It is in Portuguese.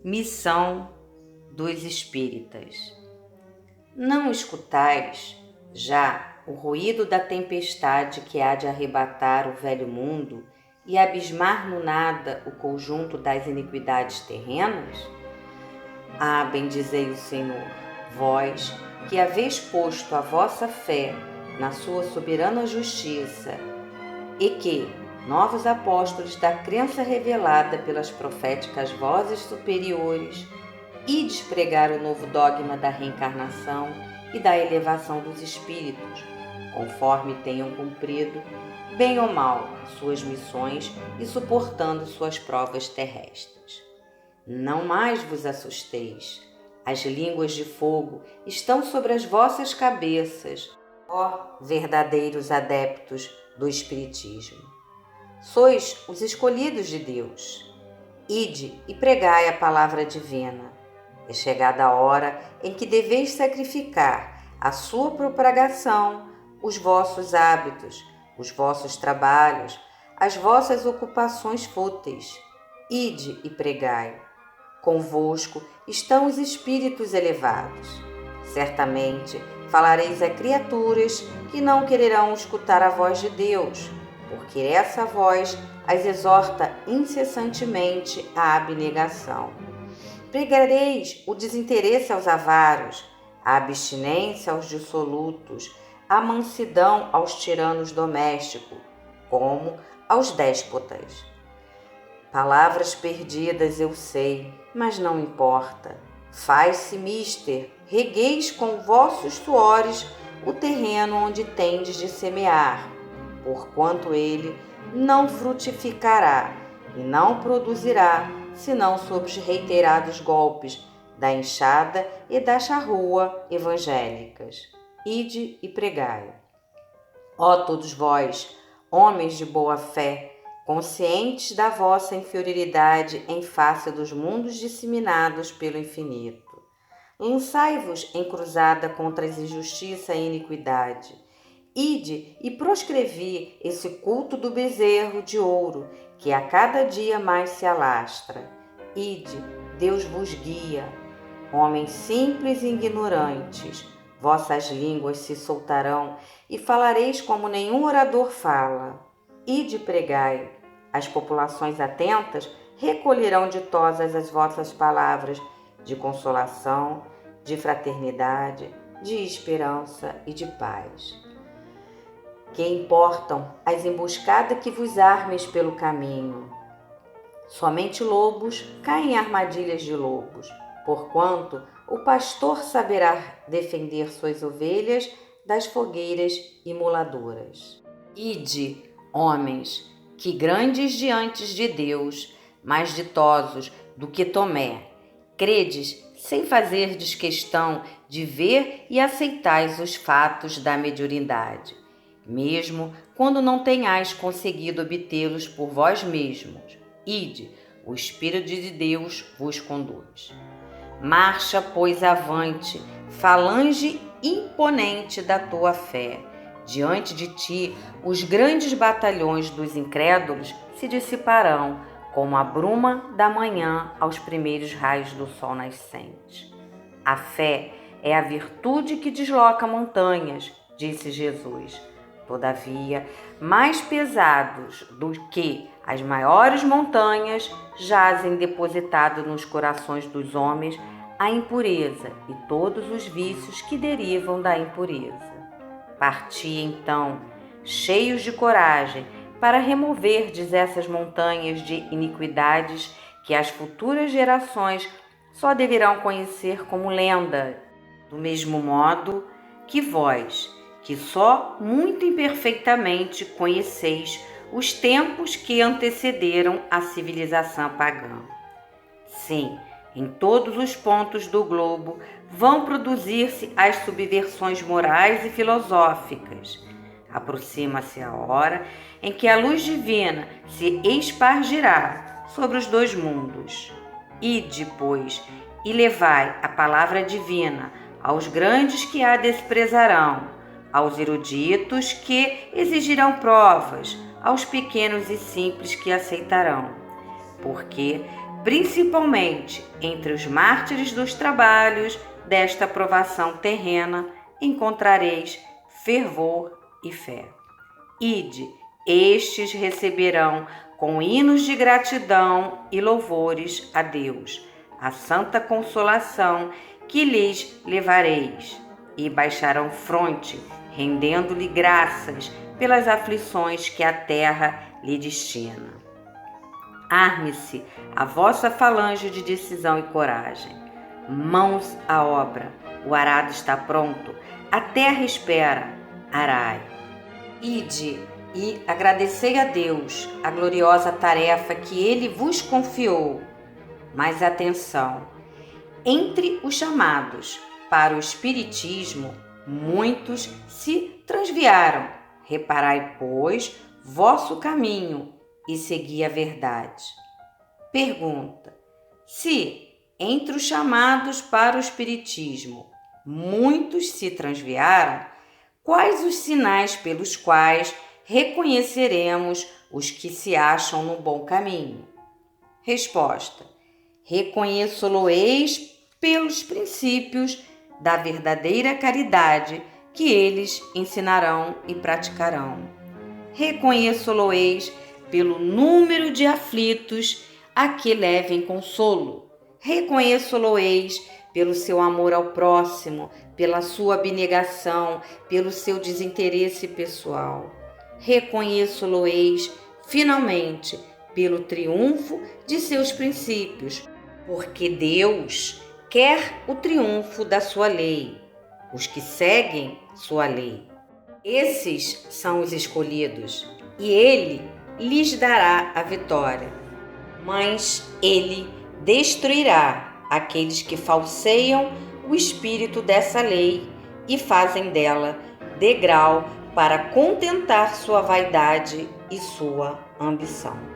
Missão dos Espíritas. Não escutais já o ruído da tempestade que há de arrebatar o velho mundo e abismar no nada o conjunto das iniquidades terrenas? Ah, bendizei o Senhor, vós que haveis posto a vossa fé na sua soberana justiça e que, novos apóstolos da crença revelada pelas proféticas vozes superiores, ides pregar o novo dogma da reencarnação e da elevação dos espíritos, conforme tenham cumprido, bem ou mal, suas missões e suportando suas provas terrestres. Não mais vos assusteis. As línguas de fogo estão sobre as vossas cabeças, ó verdadeiros adeptos do Espiritismo. Sois os escolhidos de Deus. Ide e pregai a palavra divina. É chegada a hora em que deveis sacrificar a sua propagação, os vossos hábitos, os vossos trabalhos, as vossas ocupações fúteis. Ide e pregai. Convosco estão os espíritos elevados. Certamente falareis a criaturas que não quererão escutar a voz de Deus, porque essa voz as exorta incessantemente à abnegação. Pregareis o desinteresse aos avaros, a abstinência aos dissolutos, a mansidão aos tiranos domésticos, como aos déspotas. Palavras perdidas eu sei, mas não importa. Faz-se mister, regueis com vossos suores o terreno onde tendes de semear, porquanto ele não frutificará e não produzirá, senão sob os reiterados golpes da enxada e da charrua evangélicas. Ide e pregai. Ó todos vós, homens de boa fé, conscientes da vossa inferioridade em face dos mundos disseminados pelo infinito, lançai-vos em cruzada contra as injustiça e iniquidade. Ide e proscrevi esse culto do bezerro de ouro que a cada dia mais se alastra. Ide, Deus vos guia. Homens simples e ignorantes, vossas línguas se soltarão e falareis como nenhum orador fala. Ide pregai. As populações atentas recolherão ditosas as vossas palavras de consolação, de fraternidade, de esperança e de paz. Que importam as emboscadas que vos armeis pelo caminho? Somente lobos caem em armadilhas de lobos, porquanto o pastor saberá defender suas ovelhas das fogueiras imoladoras. Ide, homens, que grandes diante de Deus, mais ditosos do que Tomé, credes sem fazerdes questão de ver e aceitais os fatos da mediunidade, mesmo quando não tenhais conseguido obtê-los por vós mesmos. Ide, o Espírito de Deus vos conduz. Marcha, pois, avante, falange imponente da tua fé. Diante de ti, os grandes batalhões dos incrédulos se dissiparão, como a bruma da manhã aos primeiros raios do sol nascente. A fé é a virtude que desloca montanhas, disse Jesus. Todavia, mais pesados do que as maiores montanhas, jazem depositados nos corações dos homens a impureza e todos os vícios que derivam da impureza. Parti, então, cheios de coragem, para removerdes essas montanhas de iniquidades que as futuras gerações só deverão conhecer como lenda, do mesmo modo que vós, que só muito imperfeitamente conheceis os tempos que antecederam a civilização pagã. Sim, em todos os pontos do globo vão produzir-se as subversões morais e filosóficas. Aproxima-se a hora em que a luz divina se espargirá sobre os dois mundos. Ide, pois, e levai a palavra divina aos grandes que a desprezarão, aos eruditos que exigirão provas, aos pequenos e simples que aceitarão. Porque, principalmente entre os mártires dos trabalhos desta provação terrena, encontrareis fervor e fé. Ide, estes receberão com hinos de gratidão e louvores a Deus a santa consolação que lhes levareis, e baixarão fronte, rendendo-lhe graças pelas aflições que a terra lhe destina. Arme-se a vossa falange de decisão e coragem. Mãos à obra, o arado está pronto, a terra espera, arai. Ide e agradecei a Deus a gloriosa tarefa que Ele vos confiou. Mas atenção, entre os chamados para o Espiritismo, muitos se transviaram. Reparai, pois, vosso caminho e segui a verdade. Pergunta: se entre os chamados para o Espiritismo muitos se transviaram, quais os sinais pelos quais reconheceremos os que se acham no bom caminho? Resposta: reconheço-lo-eis pelos princípios da verdadeira caridade que eles ensinarão e praticarão. Reconheço-lo-eis pelo número de aflitos a que levem consolo. Reconheço-lo-eis pelo seu amor ao próximo, pela sua abnegação, pelo seu desinteresse pessoal. Reconheço-lo-eis, finalmente, pelo triunfo de seus princípios, porque Deus quer o triunfo da sua lei, os que seguem sua lei. Esses são os escolhidos, e Ele lhes dará a vitória. Mas Ele destruirá aqueles que falseiam o espírito dessa lei e fazem dela degrau para contentar sua vaidade e sua ambição.